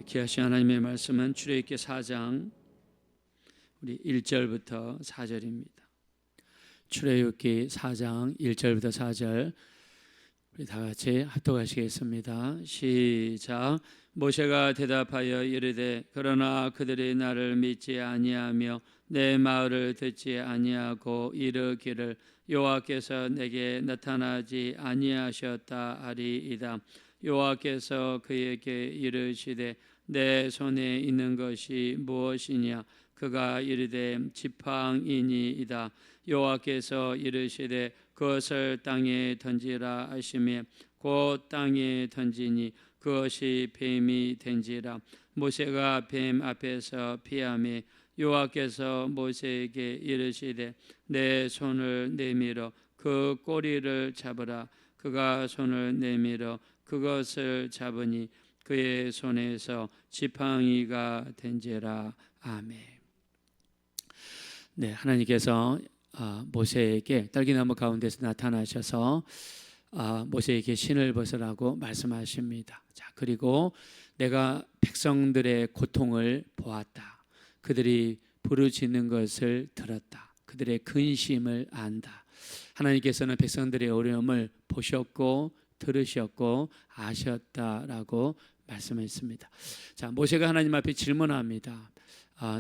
귀하신 하나님의 말씀은 출애굽기 4장 우리 1절부터 4절입니다. 출애굽기 4장 1절부터 4절 우리 다 같이 합독하시겠습니다. 시작. 모세가 대답하여 이르되 그러나 그들이 나를 믿지 아니하며 내 말을 듣지 아니하고 이르기를 여호와께서 내게 나타나지 아니하셨다 하리이다. 여호와께서 그에게 이르시되 내 손에 있는 것이 무엇이냐? 그가 이르되 지팡이니이다. 여호와께서 이르시되 그것을 땅에 던지라 하시며 곧 땅에 던지니 그것이 뱀이 된지라. 모세가 뱀 앞에서 피하며 여호와께서 모세에게 이르시되 내 손을 내밀어 그 꼬리를 잡으라. 그가 손을 내밀어 그것을 잡으니 그의 손에서 지팡이가 된지라. 아멘. 네, 하나님께서 모세에게 떨기나무 가운데서 나타나셔서 모세에게 신을 벗으라고 말씀하십니다. 자, 그리고 내가 백성들의 고통을 보았다. 그들이 부르짖는 것을 들었다. 그들의 근심을 안다. 하나님께서는 백성들의 어려움을 보셨고 들으셨고 아셨다라고 말씀했습니다. 자, 모세가 하나님 앞에 질문합니다.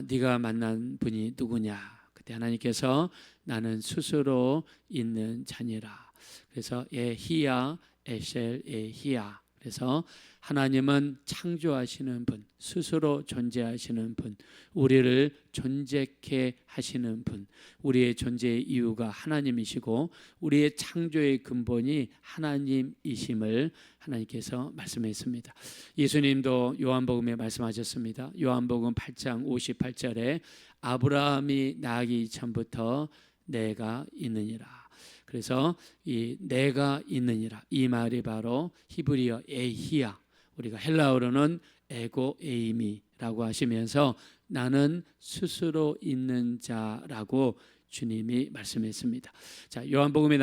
네가 만난 분이 누구냐? 그때 하나님께서 나는 스스로 있는 자니라. 그래서 에히야 에셀 에히야. 그래서 하나님은 창조하시는 분, 스스로 존재하시는 분, 우리를 존재케 하시는 분, 우리의 존재의 이유가 하나님이시고 우리의 창조의 근본이 하나님이심을 하나님께서 말씀했습니다. 예수님도 요한복음에 말씀하셨습니다. 요한복음 8장 58절에 아브라함이 나기 전부터 내가 있느니라. 그래서 이 내가 있느니라 이 말이 바로 히브리어 에히야, 우리가 헬라어로는 에고 에이미라고 하시면서 나는 스스로 있는 자라고 주님이 말씀했습니다. 자, 요한복음에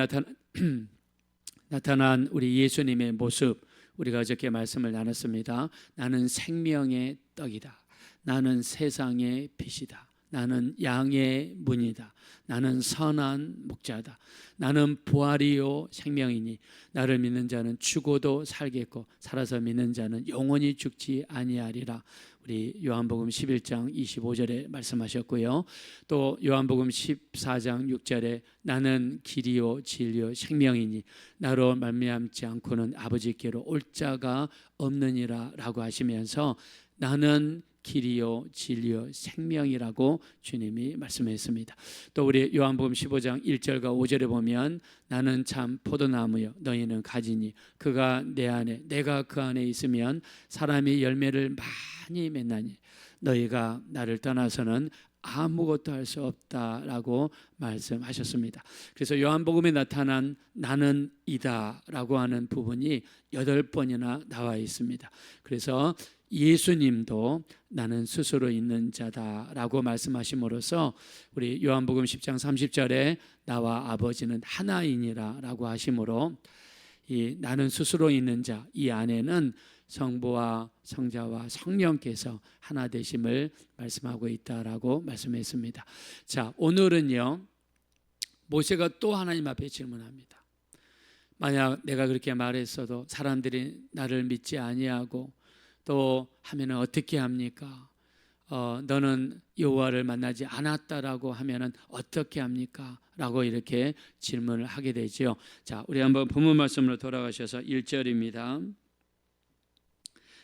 나타난 우리 예수님의 모습, 우리가 어저께 말씀을 나눴습니다. 나는 생명의 떡이다. 나는 세상의 빛이다. 나는 양의 문이다. 나는 선한 목자다. 나는 부활이요 생명이니 나를 믿는 자는 죽어도 살겠고 살아서 믿는 자는 영원히 죽지 아니하리라. 우리 요한복음 11장 25절에 말씀하셨고요. 또 요한복음 14장 6절에 나는 길이요 진리요 생명이니 나로 말미암지 않고는 아버지께로 올 자가 없느니라 라고 하시면서 나는 길이요 진리요 생명이라고 주님이 말씀했습니다. 또 우리 요한복음 15장 1절과 5절에 보면 나는 참 포도나무요 너희는 가지니 그가 내 안에 내가 그 안에 있으면 사람이 열매를 많이 맺나니 너희가 나를 떠나서는 아무것도 할 수 없다라고 말씀하셨습니다. 그래서 요한복음에 나타난 나는 이다라고 하는 부분이 8번이나 나와 있습니다. 그래서 예수님도 나는 스스로 있는 자다라고 말씀하심으로써 우리 요한복음 10장 30절에 나와 아버지는 하나이니라 라고 하심으로 이 나는 스스로 있는 자, 이 안에는 성부와 성자와 성령께서 하나 되심을 말씀하고 있다라고 말씀했습니다. 자, 오늘은요 모세가 또 하나님 앞에 질문합니다. 만약 내가 그렇게 말했어도 사람들이 나를 믿지 아니하고 또 하면은 어떻게 합니까? 너는 여호와를 만나지 않았다라고 하면은 어떻게 합니까? 라고 이렇게 질문을 하게 되죠. 자, 우리 한번 본문 말씀으로 돌아가셔서 1절입니다.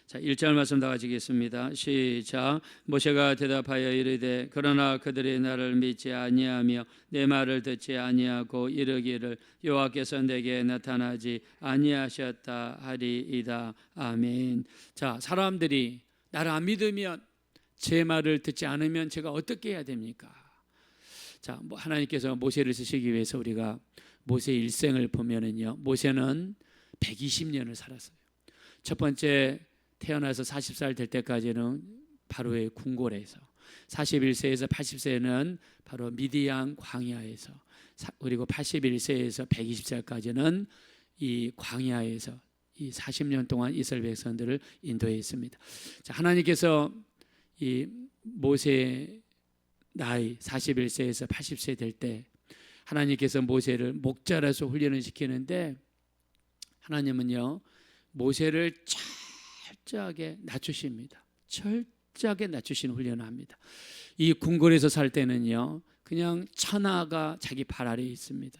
자, 1절 말씀 다 같이 읽겠습니다. 시작. 모세가 대답하여 이르되 그러나 그들이 나를 믿지 아니하며 내 말을 듣지 아니하고 이르기를 여호와께서 내게 나타나지 아니하셨다 하리이다. 아멘. 자, 사람들이 나를 안 믿으면 제 말을 듣지 않으면 제가 어떻게 해야 됩니까? 자, 하나님께서 모세를 쓰시기 위해서 우리가 모세 일생을 보면은요, 모세는 120년을 살았어요. 첫 번째 태어나서 40살 될 때까지는 바로의 궁궐에서, 41세에서 80세는 바로 미디안 광야에서, 그리고 81세에서 120살까지는 이 광야에서 이 40년 동안 이스라엘 백성들을 인도해 있습니다. 자, 하나님께서 이 모세의 나이 41세에서 80세 될 때 하나님께서 모세를 목자라서 훈련을 시키는데 하나님은요 모세를 철저하게 낮추십니다. 철저하게 낮추시는 훈련을 합니다. 이 궁궐에서 살 때는요 그냥 천하가 자기 발 아래에 있습니다.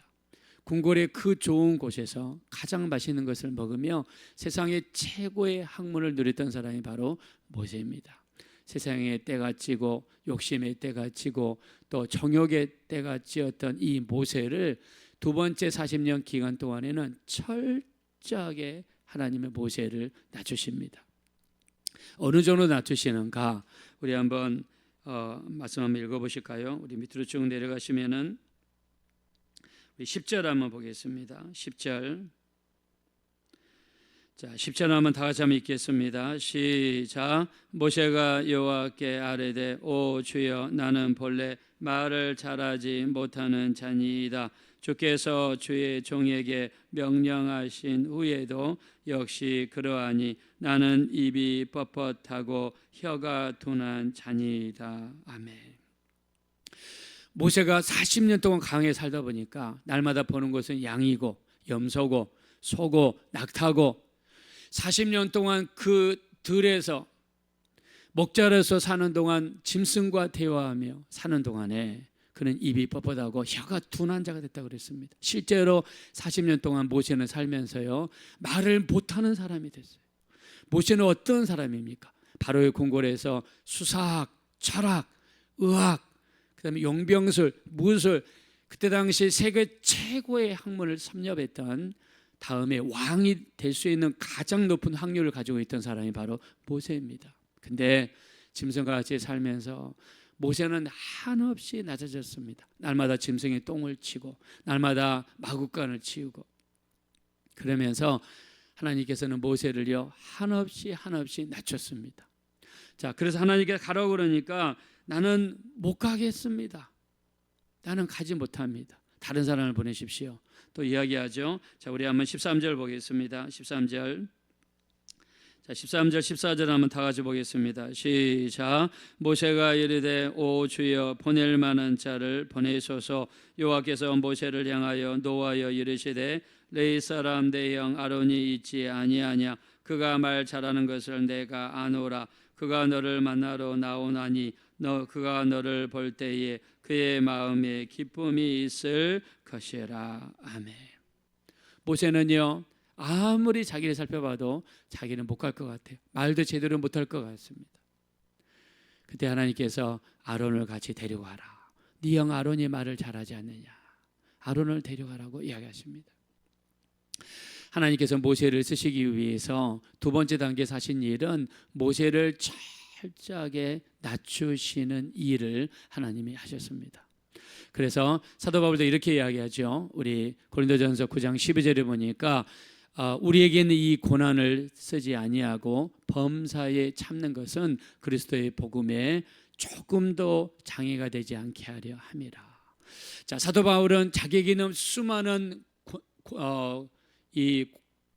궁궐의 그 좋은 곳에서 가장 맛있는 것을 먹으며 세상의 최고의 학문을 누렸던 사람이 바로 모세입니다. 세상의 때가 찌고 욕심의 때가 찌고 또 정욕의 때가 찌었던 이 모세를 두 번째 40년 기간 동안에는 철저하게 하나님의 모세를 낮추십니다. 어느 정도 낮추시는가? 우리 한번 말씀 한번 읽어보실까요? 우리 밑으로 쭉 내려가시면은 우리 10절 한번 보겠습니다. 10절. 자, 10절 한번 다 같이 한번 읽겠습니다. 시작. 모세가 여호와께 아뢰되 오 주여 나는 본래 말을 잘하지 못하는 자니이다. 주께서 주의 종에게 명령하신 후에도 역시 그러하니 나는 입이 뻣뻣하고 혀가 둔한 자니이다. 아멘. 모세가 40년 동안 강에 살다 보니까 날마다 보는 것은 양이고 염소고 소고 낙타고 40년 동안 그 들에서 목자로서 사는 동안 짐승과 대화하며 사는 동안에 그는 입이 뻣뻣하고 혀가 둔한 자가 됐다고 그랬습니다. 실제로 40년 동안 모세는 살면서요 말을 못하는 사람이 됐어요. 모세는 어떤 사람입니까? 바로의 궁궐에서 수사학, 철학, 의학, 그다음에 용병술, 무술, 그때 당시 세계 최고의 학문을 섭렵했던 다음에 왕이 될 수 있는 가장 높은 확률을 가지고 있던 사람이 바로 모세입니다. 근데 짐승과 같이 살면서 모세는 한없이 낮아졌습니다. 날마다 짐승이 똥을 치고 날마다 마구간을 치우고 그러면서 하나님께서는 모세를요 한없이 낮췄습니다. 자, 그래서 하나님께서 가라고 그러니까 나는 못 가겠습니다. 나는 가지 못합니다. 다른 사람을 보내십시오. 또 이야기하죠. 자, 우리 한번 13절 보겠습니다. 13절. 자, 13절 14절 한번 다 같이 보겠습니다. 시작. 모세가 이르되 오 주여 보낼 만한 자를 보내소서. 여호와께서 모세를 향하여 노하여 이르시되 레위 사람 내 형 아론이 있지 아니하냐. 그가 말 잘하는 것을 내가 아노라. 그가 너를 만나러 나오나니 그가 너를 볼 때에 그의 마음에 기쁨이 있을 것이라. 아멘. 모세는요 아무리 자기를 살펴봐도 자기는 못 갈 것 같아요. 말도 제대로 못할 것 같습니다. 그때 하나님께서 아론을 같이 데려가라. 네 형 아론이 말을 잘하지 않느냐. 아론을 데려가라고 이야기하십니다. 하나님께서 모세를 쓰시기 위해서 두 번째 단계에서 하신 일은 모세를 철저하게 낮추시는 일을 하나님이 하셨습니다. 그래서 사도 바울도 이렇게 이야기하죠. 우리 고린도전서 9장 12절에 보니까 우리에게는 이 고난을 쓰지 아니하고 범사에 참는 것은 그리스도의 복음에 조금도 장애가 되지 않게 하려 함이라. 자, 사도 바울은 자기에게는 수많은 이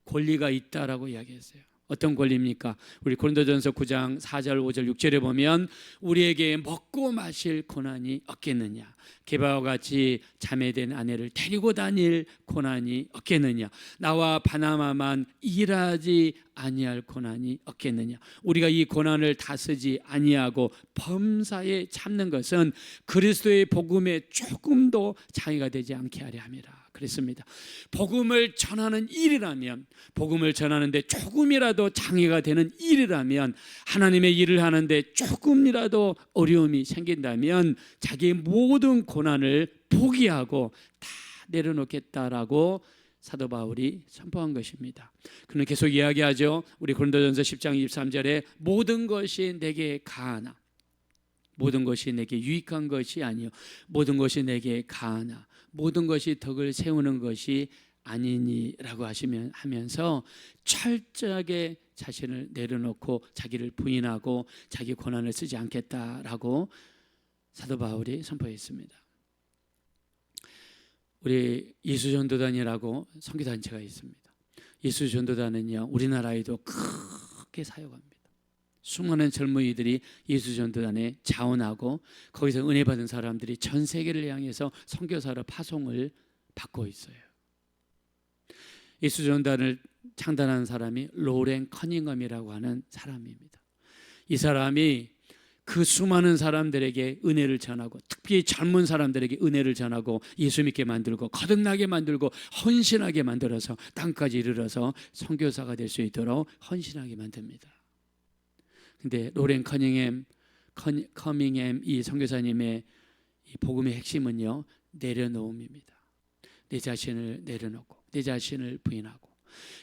권리가 있다라고 이야기했어요. 어떤 권리입니까? 우리 고린도전서 9장 4절 5절 6절에 보면 우리에게 먹고 마실 고난이 없겠느냐, 게바와 같이 자매된 아내를 데리고 다닐 고난이 없겠느냐, 나와 바나바만 일하지 아니할 고난이 없겠느냐. 우리가 이 고난을 다스지 아니하고 범사에 참는 것은 그리스도의 복음에 조금도 장애가 되지 않게 하려 함이라 그랬습니다. 복음을 전하는 일이라면, 복음을 전하는데 조금이라도 장애가 되는 일이라면, 하나님의 일을 하는데 조금이라도 어려움이 생긴다면 자기의 모든 고난을 포기하고 다 내려놓겠다라고 사도 바울이 선포한 것입니다. 그는 계속 이야기하죠. 우리 고린도전서 10장 23절에 모든 것이 내게 가하나, 모든 것이 내게 유익한 것이 아니요 모든 것이 내게 가하나 모든 것이 덕을 세우는 것이 아니니라고 하면서 철저하게 자신을 내려놓고 자기를 부인하고 자기 고난을 쓰지 않겠다라고 사도 바울이 선포했습니다. 우리 예수전도단이라고 선교단체가 있습니다. 예수 전도단은요, 우리나라에도 크게 사역합니다. 수많은 젊은이들이 예수 전도단에 자원하고 거기서 은혜 받은 사람들이 전 세계를 향해서 선교사로 파송을 받고 있어요. 예수 전도단을 창단한 사람이 로렌 커닝엄이라고 하는 사람입니다. 이 사람이 그 수많은 사람들에게 은혜를 전하고, 특히 젊은 사람들에게 은혜를 전하고 예수 믿게 만들고 거듭나게 만들고 헌신하게 만들어서 땅까지 이르러서 선교사가 될 수 있도록 헌신하게 만듭니다. 근데 로렌 커밍햄 이 선교사님의 이 복음의 핵심은요, 내려놓음입니다. 내 자신을 내려놓고 내 자신을 부인하고,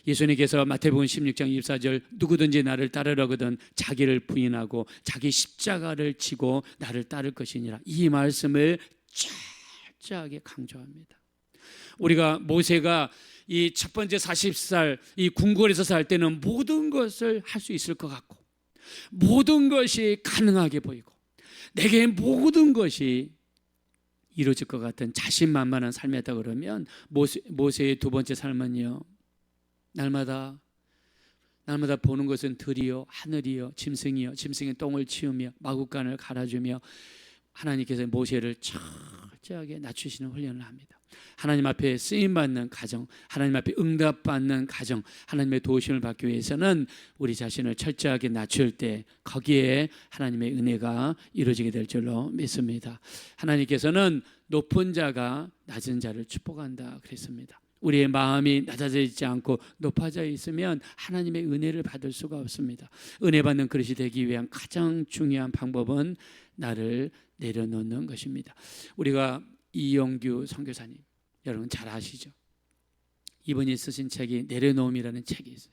예수님께서 마태복음 16장 24절 누구든지 나를 따르려거든 자기를 부인하고 자기 십자가를 지고 나를 따를 것이니라, 이 말씀을 철저하게 강조합니다. 우리가 모세가 이 첫 번째 40살 이 궁궐에서 살 때는 모든 것을 할 수 있을 것 같고 모든 것이 가능하게 보이고 내게 모든 것이 이루어질 것 같은 자신만만한 삶이었다 그러면, 모세의 두 번째 삶은요, 날마다 보는 것은 들이요 하늘이요 짐승이요 짐승의 똥을 치우며 마구간을 갈아주며 하나님께서 모세를 철저하게 낮추시는 훈련을 합니다. 하나님 앞에 쓰임받는 가정, 하나님 앞에 응답받는 가정, 하나님의 도우심을 받기 위해서는 우리 자신을 철저하게 낮출 때 거기에 하나님의 은혜가 이루어지게 될 줄로 믿습니다. 하나님께서는 높은 자가 낮은 자를 축복한다 그랬습니다. 우리의 마음이 낮아져 있지 않고 높아져 있으면 하나님의 은혜를 받을 수가 없습니다. 은혜 받는 그릇이 되기 위한 가장 중요한 방법은 나를 내려놓는 것입니다. 우리가 이용규 선교사님 여러분 잘 아시죠? 이분이 쓰신 책이 내려놓음이라는 책이 있어요.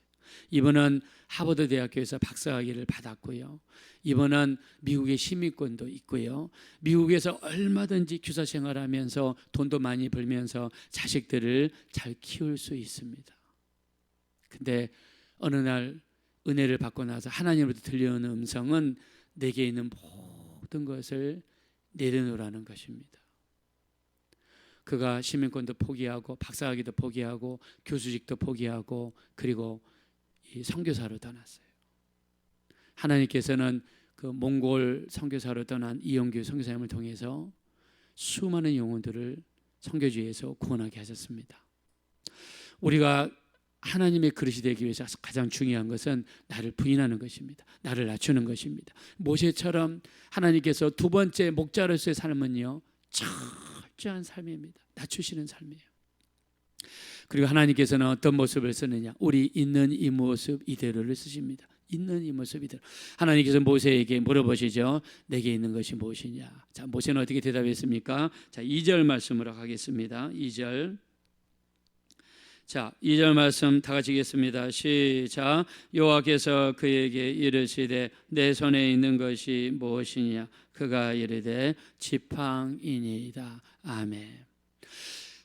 이분은 하버드 대학교에서 박사학위를 받았고요. 이분은 미국의 시민권도 있고요. 미국에서 얼마든지 교사 생활하면서 돈도 많이 벌면서 자식들을 잘 키울 수 있습니다. 근데 어느 날 은혜를 받고 나서 하나님으로부터 들려오는 음성은 내게 있는 모든 것을 내려놓으라는 것입니다. 그가 시민권도 포기하고 박사학위도 포기하고 교수직도 포기하고 그리고 이 선교사로 떠났어요. 하나님께서는 그 몽골 선교사로 떠난 이용규 선교사님을 통해서 수많은 영혼들을 선교지에서 구원하게 하셨습니다. 우리가 하나님의 그릇이 되기 위해서 가장 중요한 것은 나를 부인하는 것입니다. 나를 낮추는 것입니다. 모세처럼 하나님께서 두 번째 목자로서의 삶은요, 철저한 삶입니다. 낮추시는 삶이에요. 그리고 하나님께서는 어떤 모습을 쓰느냐, 우리 있는 이 모습 이대로를 쓰십니다. 있는 이 모습 이대로. 하나님께서 모세에게 물어보시죠. 내게 있는 것이 무엇이냐. 자, 모세는 어떻게 대답했습니까? 자, 2절 말씀으로 가겠습니다. 2절. 자, 2절 말씀 다 같이 읽겠습니다. 시작. 여호와께서 그에게 이르시되 내 손에 있는 것이 무엇이냐. 그가 이르되 지팡이니이다. 아멘.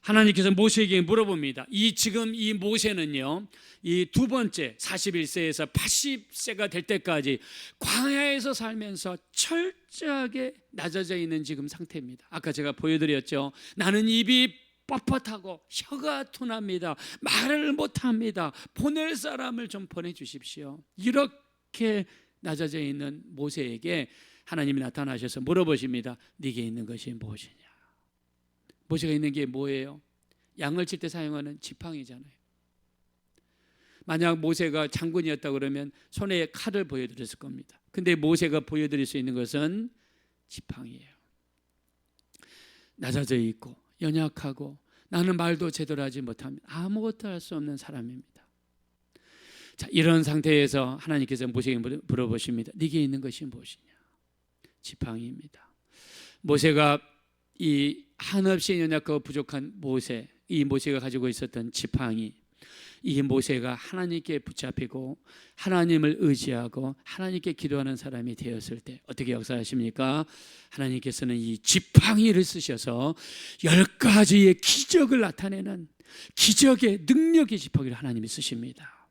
하나님께서 모세에게 물어봅니다. 지금 이 모세는요, 이 두 번째 41세에서 80세가 될 때까지 광야에서 살면서 철저하게 낮아져 있는 지금 상태입니다. 아까 제가 보여드렸죠. 나는 입이 뻣뻣하고 혀가 둔합니다. 말을 못합니다. 보낼 사람을 좀 보내주십시오. 이렇게 낮아져 있는 모세에게 하나님이 나타나셔서 물어보십니다. 네게 있는 것이 무엇이냐. 모세가 있는 게 뭐예요? 양을 칠 때 사용하는 지팡이잖아요. 만약 모세가 장군이었다 그러면 손에 칼을 보여드렸을 겁니다. 근데 모세가 보여드릴 수 있는 것은 지팡이예요. 낮아져 있고 연약하고 나는 말도 제대로 하지 못합니다. 아무것도 할 수 없는 사람입니다. 자, 이런 상태에서 하나님께서 모세에게 물어보십니다. 네게 있는 것이 무엇이냐? 지팡이입니다. 모세가 이 한없이 연약하고 부족한 모세, 이 모세가 가지고 있었던 지팡이, 이 모세가 하나님께 붙잡히고 하나님을 의지하고 하나님께 기도하는 사람이 되었을 때 어떻게 역사하십니까? 하나님께서는 이 지팡이를 쓰셔서 10가지의 기적을 나타내는 기적의 능력의 지팡이를 하나님이 쓰십니다.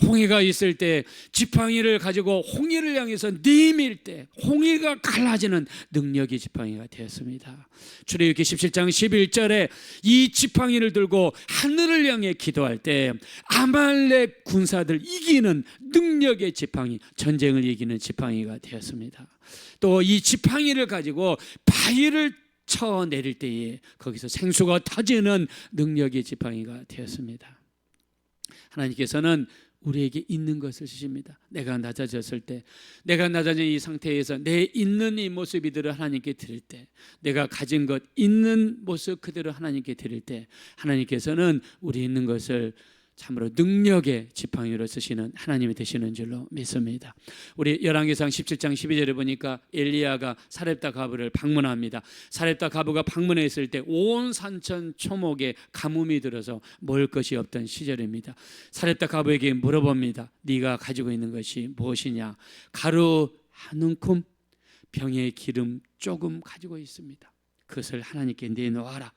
홍해가 있을 때 지팡이를 가지고 홍해를 향해서 내밀 때 홍해가 갈라지는 능력의 지팡이가 되었습니다. 출애굽기 17장 11절에 이 지팡이를 들고 하늘을 향해 기도할 때 아말렉 군사들 이기는 능력의 지팡이, 전쟁을 이기는 지팡이가 되었습니다. 또 이 지팡이를 가지고 바위를 쳐 내릴 때에 거기서 생수가 터지는 능력의 지팡이가 되었습니다. 하나님께서는 우리에게 있는 것을 주십니다. 내가 낮아졌을 때, 내가 낮아진 이 상태에서 내 있는 이 모습 이대로 하나님께 드릴 때, 내가 가진 것 있는 모습 그대로 하나님께 드릴 때, 하나님께서는 우리 있는 것을 참으로 능력의 지팡이로 쓰시는 하나님이 되시는 줄로 믿습니다. 우리 열왕기상 17장 12절에 보니까 엘리야가 사렙다 가부를 방문합니다. 사렙다 가부가 방문했을 때 온 산천 초목에 가뭄이 들어서 먹을 것이 없던 시절입니다. 사렙다 가부에게 물어봅니다. 네가 가지고 있는 것이 무엇이냐? 가루 한 움큼, 병에 기름 조금 가지고 있습니다. 그것을 하나님께 내놓아라.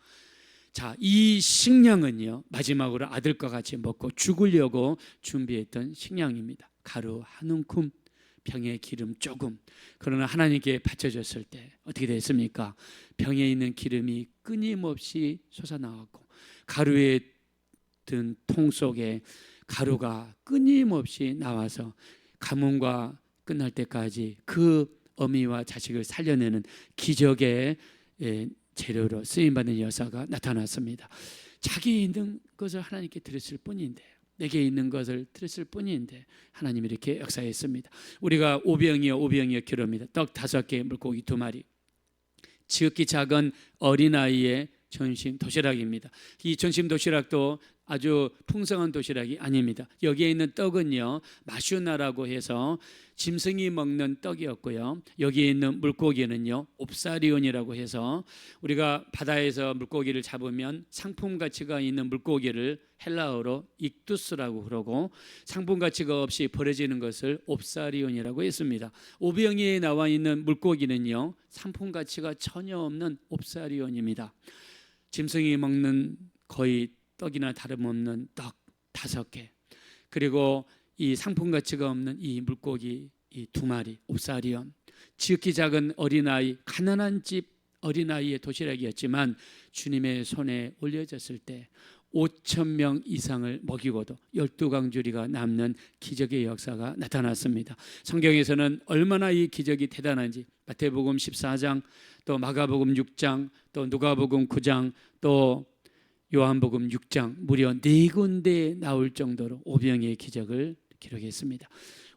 자, 이 식량은요, 마지막으로 아들과 같이 먹고 죽으려고 준비했던 식량입니다. 가루 한 움큼, 병에 기름 조금. 그러나 하나님께 바쳐졌을 때 어떻게 됐습니까? 병에 있는 기름이 끊임없이 솟아나왔고, 가루에 든 통 속에 가루가 끊임없이 나와서 가뭄과 끝날 때까지 그 어미와 자식을 살려내는 기적의 재료로 쓰임받는 여사가 나타났습니다. 자기 있는 것을 하나님께 드렸을 뿐인데, 내게 있는 것을 드렸을 뿐인데 하나님이 이렇게 역사했습니다. 우리가 오병이어 기록합니다. 떡 5개, 물고기 2마리. 지극히 작은 어린아이의 전심 도시락입니다. 이 전심 도시락도 아주 풍성한 도시락이 아닙니다. 여기에 있는 떡은요, 마슈나라고 해서 짐승이 먹는 떡이었고요, 여기에 있는 물고기는요, 옵사리온이라고 해서 우리가 바다에서 물고기를 잡으면 상품 가치가 있는 물고기를 헬라어로 익두스라고 그러고, 상품 가치가 없이 버려지는 것을 옵사리온이라고 했습니다. 오병이에 나와 있는 물고기는요, 상품 가치가 전혀 없는 옵사리온입니다. 짐승이 먹는 거의 떡이나 다름없는 떡 5개, 그리고 이 상품 가치가 없는 이 물고기 이 2마리 옵사리온, 지극히 작은 어린아이, 가난한 집 어린아이의 도시락이었지만 주님의 손에 올려졌을 때 5,000명 이상을 먹이고도 12강주리가 남는 기적의 역사가 나타났습니다. 성경에서는 얼마나 이 기적이 대단한지 마태복음 14장, 또 마가복음 6장, 또 누가복음 9장, 또 요한복음 6장 무려 4군데에 나올 정도로 오병이의 기적을 기록했습니다.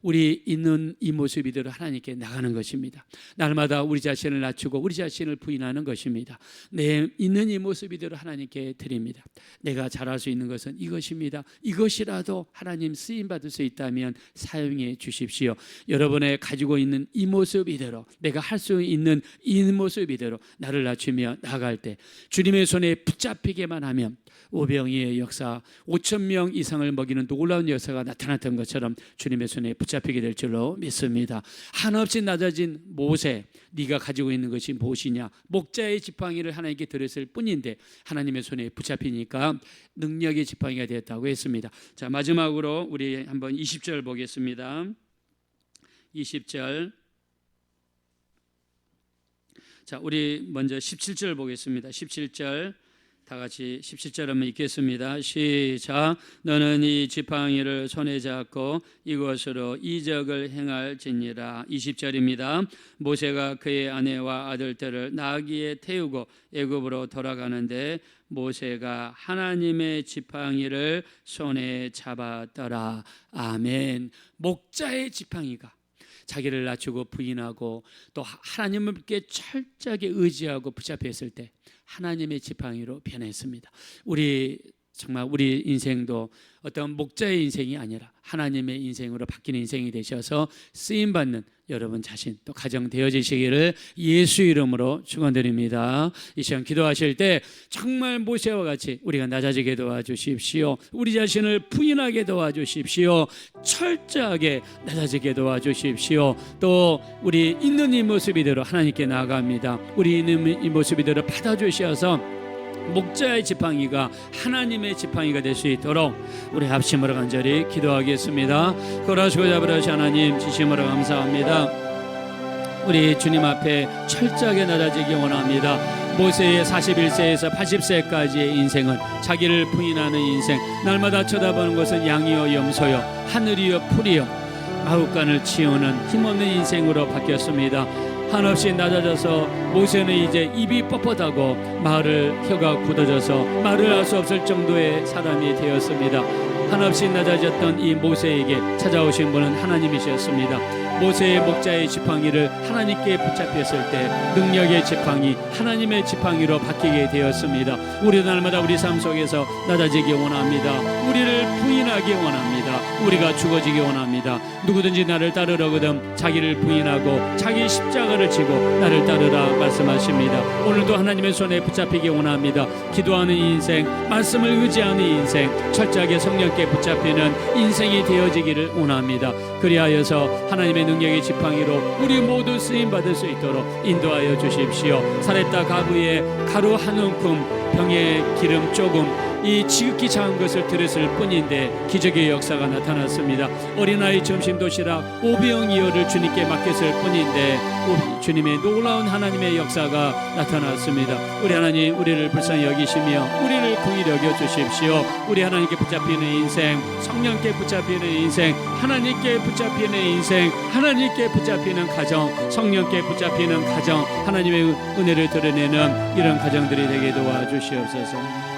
우리 있는 이 모습 이대로 하나님께 나가는 것입니다. 날마다 우리 자신을 낮추고 우리 자신을 부인하는 것입니다. 내 있는 이 모습 이대로 하나님께 드립니다. 내가 잘할 수 있는 것은 이것입니다. 이것이라도 하나님 쓰임받을 수 있다면 사용해 주십시오. 여러분의 가지고 있는 이 모습 이대로, 내가 할 수 있는 이 모습 이대로 나를 낮추며 나아갈 때 주님의 손에 붙잡히게만 하면 오병이의 역사, 5,000명 이상을 먹이는 놀라운 역사가 나타났던 것처럼 주님의 손에 붙잡히게 될 줄로 믿습니다. 한없이 낮아진 모세, 네가 가지고 있는 것이 무엇이냐? 목자의 지팡이를 하나님께 드렸을 뿐인데 하나님의 손에 붙잡히니까 능력의 지팡이가 되었다고 했습니다. 자, 마지막으로 우리 한번 20절 보겠습니다. 20절. 자, 우리 먼저 17절 보겠습니다. 17절. 다 같이 17절 한번 읽겠습니다. 시작. 너는 이 지팡이를 손에 잡고 이것으로 이적을 행할지니라. 20절입니다. 모세가 그의 아내와 아들들을 나귀에 태우고 애굽으로 돌아가는데 모세가 하나님의 지팡이를 손에 잡았더라. 아멘. 목자의 지팡이가 자기를 낮추고 부인하고 또 하나님께 철저하게 의지하고 붙잡혔을 때 하나님의 지팡이로 변했습니다. 정말 우리 인생도 어떤 목자의 인생이 아니라 하나님의 인생으로 바뀌는 인생이 되셔서 쓰임받는 여러분 자신 또 가정 되어지시기를 예수 이름으로 축원드립니다. 이 시간 기도하실 때 정말 모세와 같이 우리가 낮아지게 도와주십시오. 우리 자신을 부인하게 도와주십시오. 철저하게 낮아지게 도와주십시오. 또 우리 있는 이 모습 이대로 하나님께 나아갑니다. 우리 있는 이 모습 이대로 받아주셔서 목자의 지팡이가 하나님의 지팡이가 될 수 있도록 우리 합심으로 간절히 기도하겠습니다. 거라시고 잡으라시 하나님 지심으로 감사합니다. 우리 주님 앞에 철저하게 낮아지기 원합니다. 모세의 41세에서 80세까지의 인생은 자기를 부인하는 인생, 날마다 쳐다보는 것은 양이요 염소요 하늘이요 풀이요 아우간을 치우는 힘없는 인생으로 바뀌었습니다. 한없이 낮아져서 모세는 이제 입이 뻣뻣하고 말을 혀가 굳어져서 말을 할 수 없을 정도의 사람이 되었습니다. 한없이 낮아졌던 이 모세에게 찾아오신 분은 하나님이셨습니다. 모세의 목자의 지팡이를 하나님께 붙잡혔을 때 능력의 지팡이, 하나님의 지팡이로 바뀌게 되었습니다. 우리 날마다 우리 삶 속에서 낮아지기 원합니다. 우리를 부인하기 원합니다. 우리가 죽어지기 원합니다. 누구든지 나를 따르려거든 자기를 부인하고 자기 십자가를 지고 나를 따르라 말씀하십니다. 오늘도 하나님의 손에 붙잡히기 원합니다. 기도하는 인생, 말씀을 의지하는 인생, 철저하게 성령께 붙잡히는 인생이 되어지기를 원합니다. 그리하여서 하나님의 능력의 지팡이로 우리 모두 쓰임 받을 수 있도록 인도하여 주십시오. 사렙다 가부의 가루 한 움큼, 병에 기름 조금, 이 지극히 작은 것을 들었을 뿐인데 기적의 역사가 나타났습니다. 어린아이 점심 도시락 5병이어를 주님께 맡겼을 뿐인데 주님의 놀라운 하나님의 역사가 나타났습니다. 우리 하나님, 우리를 불쌍히 여기시며 우리를 긍휼히 여겨 주십시오. 우리 하나님께 붙잡히는 인생, 성령께 붙잡히는 인생, 하나님께 붙잡히는 인생, 하나님께 붙잡히는 가정, 성령께 붙잡히는 가정, 하나님의 은혜를 드러내는 이런 가정들이 되게 도와주시옵소서.